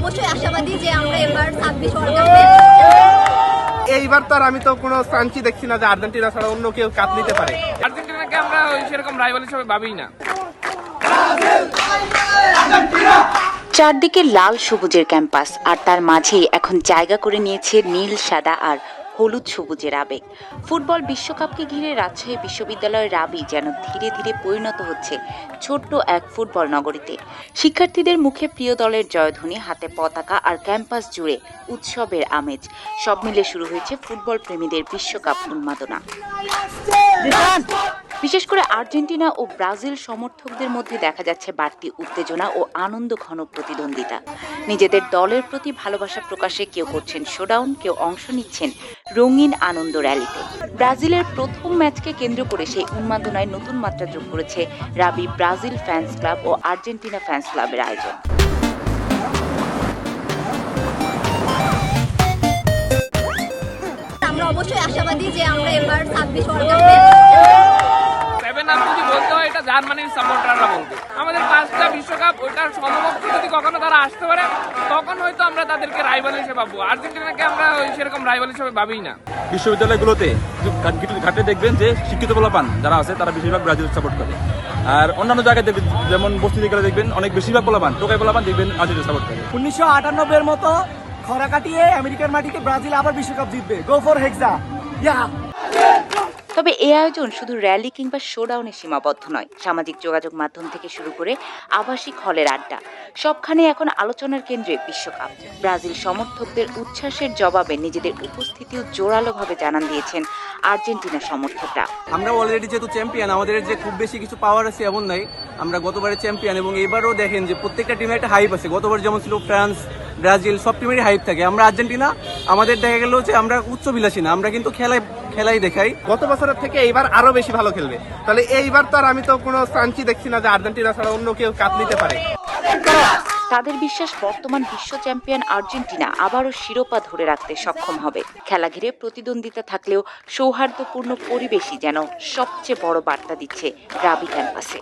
অবশ্যই আশাবাদী যে আমরা এবার 26 ওয়ার্ল্ড এইবার তো আর আমি তো কোনো চান্সই দেখছি না যে আর্জেন্টিনা ছাড়া অন্য কেউ কাপ নিতে পারে। আর্জেন্টিনাকে আমরা সেরকম রাইভাল হিসেবে ভাবিই না। চারদিকে লাল সবুজের ক্যাম্পাস, আর তার মাঝেই এখন জায়গা করে নিয়েছে নীল সাদা আর হলুদ সবুজের আবেগ। ফুটবল বিশ্বকাপকে ঘিরে রাজশাহী বিশ্ববিদ্যালয়ের রাবি যেন ধীরে ধীরে পরিণত হচ্ছে ছোট্ট এক ফুটবল নগরীতে। শিক্ষার্থীদের মুখে প্রিয় দলের জয়ধ্বনি, হাতে পতাকা আর ক্যাম্পাস জুড়ে উৎসবের আমেজ। সব মিলে শুরু হয়েছে ফুটবল প্রেমীদের বিশ্বকাপ উন্মাদনা। বিশেষ করে আর্জেন্টিনা ও ব্রাজিল সমর্থকদের মধ্যে দেখা যাচ্ছে বাড়তি উত্তেজনা ও আনন্দ ঘন প্রতিদ্বন্দ্বিতা। নিজেদের দলের প্রতি ভালোবাসা প্রকাশে কেউ করছেন শোডাউন, কেউ অংশ নিচ্ছেন রঙিন আনন্দ র্যালিতে। ব্রাজিলের প্রথম ম্যাচকে কেন্দ্র করে সেই উন্মাদনায় নতুন মাত্রা যোগ করেছে রাবি ব্রাজিল ফ্যান্স ক্লাব ও আর্জেন্টিনা ফ্যান্স ক্লাবের আয়োজন। আমরা অবশ্যই আশাবাদী যে আমরা এবার 26 ওয়ার্ল্ড নাম যদি বলতে হয় এটা জার্মানির সাপোর্টাররা বলবে। আমাদের 5টা বিশ্বকাপ, ওইটার সমকক্ষ যদি কখনো তারা আসতে পারে তখন হয়তো আমরা তাদেরকে রাইভাল হিসেবে ভাববো। আর্জেন্টিনাকে আমরা সেরকম রাইভাল হিসেবে ভাবিই না। বিশ্ববিদ্যালয়গুলোতে ঘাটে দেখবেন যে শিক্ষিত পোলাপান যারা আছে তারা বেশিরভাগ ব্রাজিল সাপোর্ট করে, আর অন্যান্য জায়গায় দেখবেন যেমন বস্তিতে গেলে দেখবেন অনেক বেশিরভাগ পোলাপান, টোকাই পোলাপান দেখবেন আর্জেন্টিনা সাপোর্ট করে। 1998 মতো খরা কাটিয়ে আমেরিকার মাটিতে ব্রাজিল আবার বিশ্বকাপ জিতবে। গো ফর হেক্সা। তবে এই আয়োজন শুধু র্যালি কিংবা শোডাউনে সীমাবদ্ধ নয়। সামাজিক যোগাযোগ মাধ্যম থেকে শুরু করে আবাসিক হলের আড্ডা, সবখানে এখন আলোচনার কেন্দ্রে বিশ্বকাপ। ব্রাজিল সমর্থকদের উচ্ছ্বাসের জবাবে নিজেদের উপস্থিতিও জোরালোভাবে জানান দিয়েছেন আর্জেন্টিনা সমর্থকরা। আমরা অলরেডি যেহেতু চ্যাম্পিয়ন, আমাদের যে খুব বেশি কিছু পাওয়ার আছে এমন নাই। আমরা গতবারের চ্যাম্পিয়ন এবং এবারও দেখেন যে প্রত্যেকটা টিমে একটা হাইপ আছে। গতবার যেমন ছিল ফ্রান্স, ব্রাজিল, সব টিমেরই হাইপ থাকে। আমরা আর্জেন্টিনা, আমাদের দেখা গেল যে আমরা উচ্চবিলাসী না, আমরা কিন্তু খেলাই দেখাই। গত বছরের থেকে এইবার আরো বেশি ভালো খেলবে। তাহলে এইবার তো আর আমি তো কোনো চান্সই দেখছি না যে আর্জেন্টিনা ছাড়া অন্য কেউ কাপ নিতে পারে। তাদের বিশ্বাস বর্তমান বিশ্ব চ্যাম্পিয়ন আর্জেন্টিনা আবারও শিরোপা ধরে রাখতে সক্ষম হবে। খেলা ঘিরে প্রতিদ্বন্দ্বিতা থাকলেও সৌহার্দ্যপূর্ণ পরিবেশই যেন সবচেয়ে বড় বার্তা দিচ্ছে রাবি ক্যাম্পাসে।